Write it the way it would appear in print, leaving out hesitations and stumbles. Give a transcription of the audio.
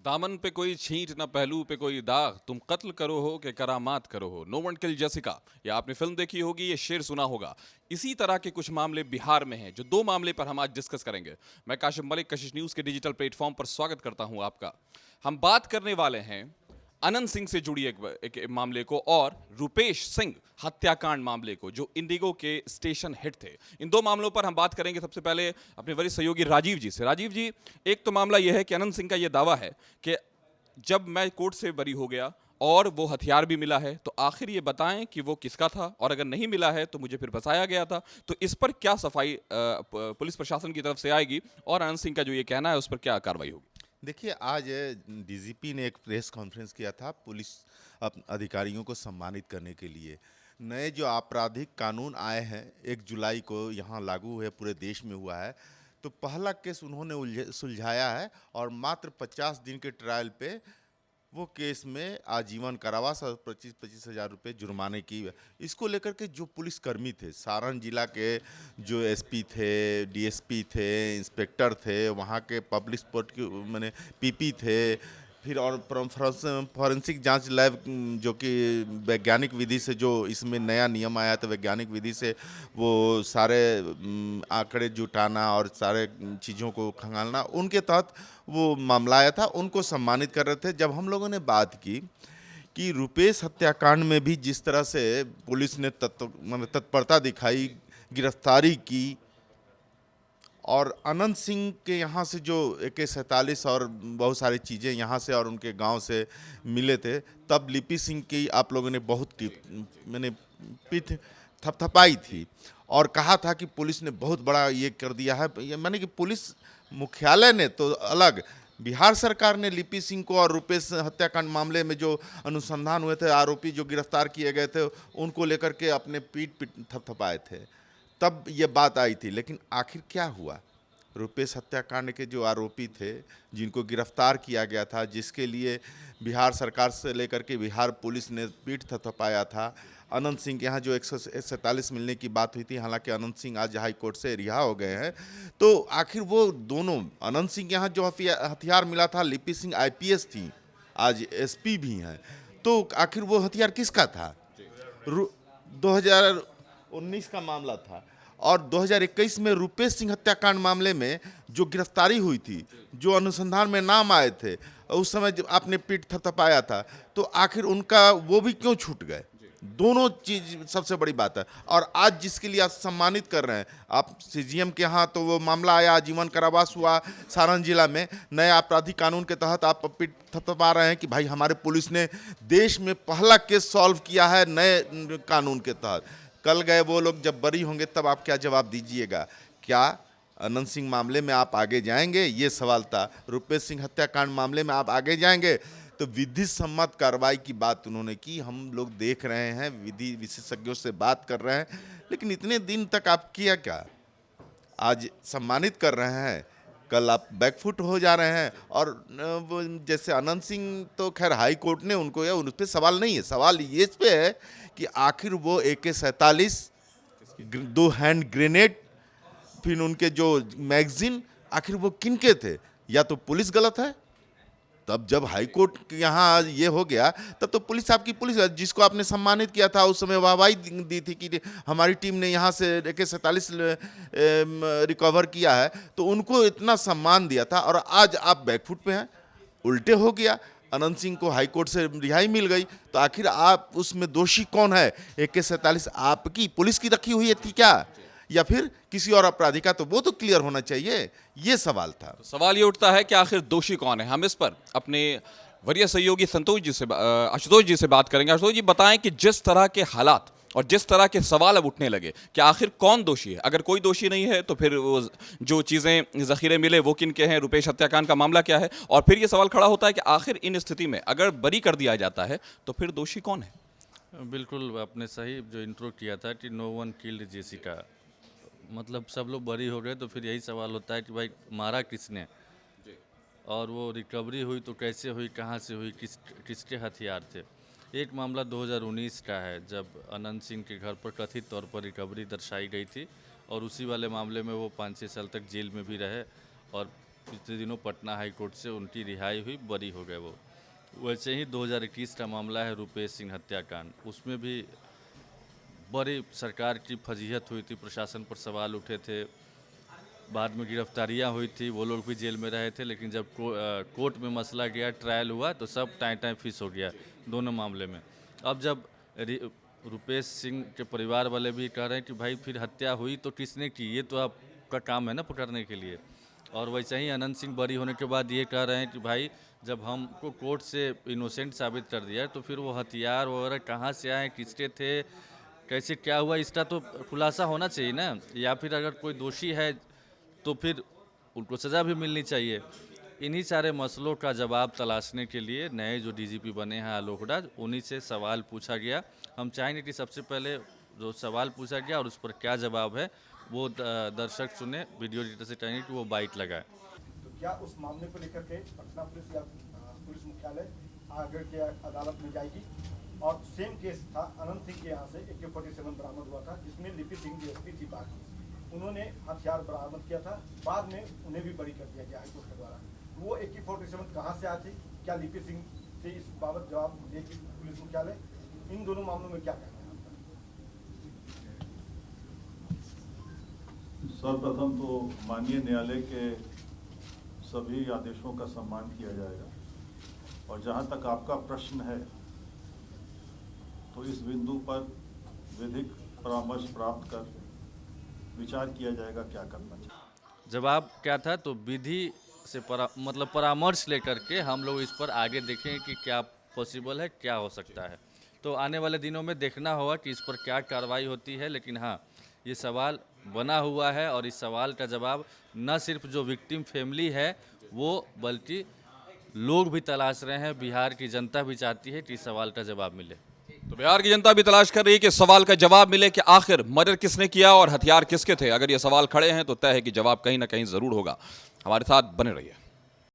दामन पे कोई छींट ना पहलू पे कोई दाग, तुम कत्ल करो हो कि करामात करो हो। नो वन किल जेसिका, या आपने फिल्म देखी होगी, ये शेर सुना होगा। इसी तरह के कुछ मामले बिहार में हैं, जो दो मामले पर हम आज डिस्कस करेंगे। मैं काशिफ मलिक, कशिश न्यूज के डिजिटल प्लेटफॉर्म पर स्वागत करता हूं आपका। हम बात करने वाले हैं अनंत सिंह से जुड़ी एक मामले को, और रुपेश सिंह हत्याकांड मामले को, जो इंडिगो के स्टेशन हेड थे। इन दो मामलों पर हम बात करेंगे। सबसे पहले अपने वरिष्ठ सहयोगी राजीव जी से। राजीव जी, एक तो मामला यह है कि अनंत सिंह का यह दावा है कि जब मैं कोर्ट से बरी हो गया और वो हथियार भी मिला है, तो आखिर ये बताएं कि वो किसका था, और अगर नहीं मिला है तो मुझे फिर फंसाया गया था। तो इस पर क्या सफाई पुलिस प्रशासन की तरफ से आएगी, और अनंत सिंह का जो ये कहना है उस पर क्या कार्रवाई होगी? देखिए, आज डीजीपी ने एक प्रेस कॉन्फ्रेंस किया था पुलिस अधिकारियों को सम्मानित करने के लिए। नए जो आपराधिक कानून आए हैं 1 जुलाई को यहाँ लागू हुए, पूरे देश में हुआ है। तो पहला केस उन्होंने सुलझाया है और मात्र 50 दिन के ट्रायल पे वो केस में आजीवन कारावास और 25-25 हज़ार रुपये जुर्माने की। इसको लेकर के जो पुलिसकर्मी थे, सारण जिला के जो एसपी थे, डीएसपी थे, इंस्पेक्टर थे, वहाँ के पब्लिक स्पोर्ट के मैंने पीपी थे, फिर और फॉरेंसिक जांच लैब, जो कि वैज्ञानिक विधि से, जो इसमें नया नियम आया था वैज्ञानिक विधि से वो सारे आंकड़े जुटाना और सारे चीज़ों को खंगालना, उनके तहत वो मामला आया था। उनको सम्मानित कर रहे थे। जब हम लोगों ने बात की कि रुपेश हत्याकांड में भी जिस तरह से पुलिस ने तत्परता दिखाई, गिरफ्तारी की, और अनंत सिंह के यहाँ से जो AK-47 और बहुत सारी चीज़ें यहाँ से और उनके गांव से मिले थे, तब लिपि सिंह की आप लोगों ने बहुत मैंने पीठ थपथपाई थी और कहा था कि पुलिस ने बहुत बड़ा ये कर दिया है। ये माने कि पुलिस मुख्यालय ने तो अलग, बिहार सरकार ने लिपि सिंह को और रुपेश हत्याकांड मामले में जो अनुसंधान हुए थे, आरोपी जो गिरफ्तार किए गए थे, उनको लेकर के अपने पीठ थपथपाए थे। तब ये बात आई थी। लेकिन आखिर क्या हुआ? रुपेश हत्याकांड के जो आरोपी थे, जिनको गिरफ्तार किया गया था, जिसके लिए बिहार सरकार से लेकर के बिहार पुलिस ने पीठ थपथपाया था, अनंत सिंह के यहाँ जो 147 मिलने की बात हुई थी, हालांकि अनंत सिंह आज हाई कोर्ट से रिहा हो गए हैं। तो आखिर वो दोनों, अनंत सिंह के यहाँ जो हथियार मिला था, लिपि सिंह IPS थी, आज SP भी हैं, तो आखिर वो हथियार किसका था? 2019 का मामला था, और 2021 में रुपेश सिंह हत्याकांड मामले में जो गिरफ्तारी हुई थी, जो अनुसंधान में नाम आए थे, उस समय जब आपने पीठ थपथपाया था, तो आखिर उनका वो भी क्यों छूट गए? दोनों चीज सबसे बड़ी बात है। और आज जिसके लिए आप सम्मानित कर रहे हैं, आप CGM के यहाँ तो वो मामला आया, आजीवन कारावास हुआ सारण जिला में, नए आपराधिक कानून के तहत आप पीठ थपथपा रहे हैं कि भाई हमारे पुलिस ने देश में पहला केस सॉल्व किया है नए कानून के तहत। कल गए वो लोग जब बरी होंगे तब आप क्या जवाब दीजिएगा? क्या अनंत सिंह मामले में आप आगे जाएंगे? ये सवाल था। रुपेश सिंह हत्याकांड मामले में आप आगे जाएंगे? तो विधि सम्मत कार्रवाई की बात उन्होंने की। हम लोग देख रहे हैं, विधि विशेषज्ञों से बात कर रहे हैं, लेकिन इतने दिन तक आप किया क्या? आज सम्मानित कर रहे हैं, कल आप बैकफुट हो जा रहे हैं। और वो जैसे अनंत सिंह तो खैर हाई कोर्ट ने उनको, या उन पर सवाल नहीं है, सवाल ये इस पे है कि आखिर वो AK-47, 2 हैंड ग्रेनेड, फिर उनके जो मैगजीन, आखिर वो किनके थे? या तो पुलिस गलत है, तब जब हाई कोर्ट के यहाँ ये हो गया, तब तो पुलिस आपकी पुलिस है, जिसको आपने सम्मानित किया था उस समय वाहवाही दी थी कि हमारी टीम ने यहाँ से AK-47 रिकवर किया है, तो उनको इतना सम्मान दिया था, और आज आप बैकफुट पे हैं, उल्टे हो गया। अनंत सिंह को हाई कोर्ट से रिहाई मिल गई, तो आखिर आप उसमें दोषी कौन है? AK-47 आपकी पुलिस की रखी हुई थी क्या, या फिर किसी और अपराधी का? तो वो तो क्लियर होना चाहिए। ये सवाल था। तो सवाल ये उठता है कि आखिर दोषी कौन है। हम इस पर अपने वरीय सहयोगी आशुतोष जी से बात करेंगे। आशुतोष जी, बताएं कि जिस तरह के हालात और जिस तरह के सवाल अब उठने लगे कि आखिर कौन दोषी है। अगर कोई दोषी नहीं है तो फिर वो जो चीज़ें जखीरे मिले वो किन के हैं, रुपेश हत्याकांड का मामला क्या है, और फिर ये सवाल खड़ा होता है कि आखिर इन स्थिति में अगर बरी कर दिया जाता है तो फिर दोषी कौन है? बिल्कुल, आपने सही जो इंट्रो किया था कि नो वन किल्ड जेसिका, मतलब सब लोग बरी हो गए, तो फिर यही सवाल होता है कि भाई मारा किसने, और वो रिकवरी हुई तो कैसे हुई, कहाँ से हुई, किसके हथियार थे। एक मामला 2019 का है, जब अनंत सिंह के घर पर कथित तौर पर रिकवरी दर्शाई गई थी, और उसी वाले मामले में वो 5-6 साल तक जेल में भी रहे, और पिछले दिनों पटना हाई कोर्ट से उनकी रिहाई हुई, बरी हो गए वो। वैसे ही 2021 का मामला है रुपेश सिंह हत्याकांड, उसमें भी बड़ी सरकार की फजीहत हुई थी, प्रशासन पर सवाल उठे थे, बाद में गिरफ्तारियां हुई थी, वो लोग भी जेल में रहे थे, लेकिन जब कोर्ट में मसला गया, ट्रायल हुआ, तो सब टाइम टाइम फिस हो गया दोनों मामले में। अब जब रुपेश सिंह के परिवार वाले भी कह रहे हैं कि भाई फिर हत्या हुई तो किसने की, ये तो आपका काम है ना पकड़ने के लिए। और वैसे ही अनंत सिंह बरी होने के बाद ये कह रहे हैं कि भाई जब हमको कोर्ट से इनोसेंट साबित कर दिया तो फिर वो हथियार वगैरह कहाँ से आए, किसके थे, कैसे क्या हुआ, इसका तो खुलासा होना चाहिए ना। या फिर अगर कोई दोषी है तो फिर उनको सज़ा भी मिलनी चाहिए। इन्हीं सारे मसलों का जवाब तलाशने के लिए नए जो डीजीपी बने हैं आलोक राज, उन्हीं से सवाल पूछा गया। हम चाहेंगे कि सबसे पहले जो सवाल पूछा गया और उस पर क्या जवाब है वो दर्शक सुने, वीडियो एडिटर से चाहेंगे कि वो बाइट लगाए। तो क्या उस मामले को लेकर के पटना पुलिस या पुलिस मुख्यालय आगे के अदालत में जाएगी? और सेम केस था अनंत सिंह के यहाँ से AK-47 बरामद हुआ था, जिसमें लिपि सिंह DSP थी बात, उन्होंने हथियार बरामद किया था, बाद में उन्हें भी बरी कर दिया गया हाईकोर्ट के द्वारा। वो AK-47 कहाँ से आती, क्या लिपि सिंह से इस बाबत जवाब देगी पुलिस मुख्यालय? इन दोनों मामलों में क्या कहना है आपका? सर्वप्रथम तो माननीय न्यायालय के सभी आदेशों का सम्मान किया जाएगा, और जहां तक आपका प्रश्न है तो इस बिंदु पर विधिक परामर्श प्राप्त कर विचार किया जाएगा क्या करना चाहिए। जवाब क्या था, तो विधि से परामर्श लेकर के हम लोग इस पर आगे देखें कि क्या पॉसिबल है, क्या हो सकता है। तो आने वाले दिनों में देखना होगा कि इस पर क्या कार्रवाई होती है। लेकिन हाँ, ये सवाल बना हुआ है और इस सवाल का जवाब न सिर्फ जो विक्टिम फैमिली है वो, बल्कि लोग भी तलाश रहे हैं। बिहार की जनता भी चाहती है कि इस सवाल का जवाब मिले। तो बिहार की जनता भी तलाश कर रही है कि सवाल का जवाब मिले कि आखिर मर्डर किसने किया और हथियार किसके थे। अगर ये सवाल खड़े हैं तो तय है कि जवाब कहीं ना कहीं जरूर होगा। हमारे साथ बने रहिए।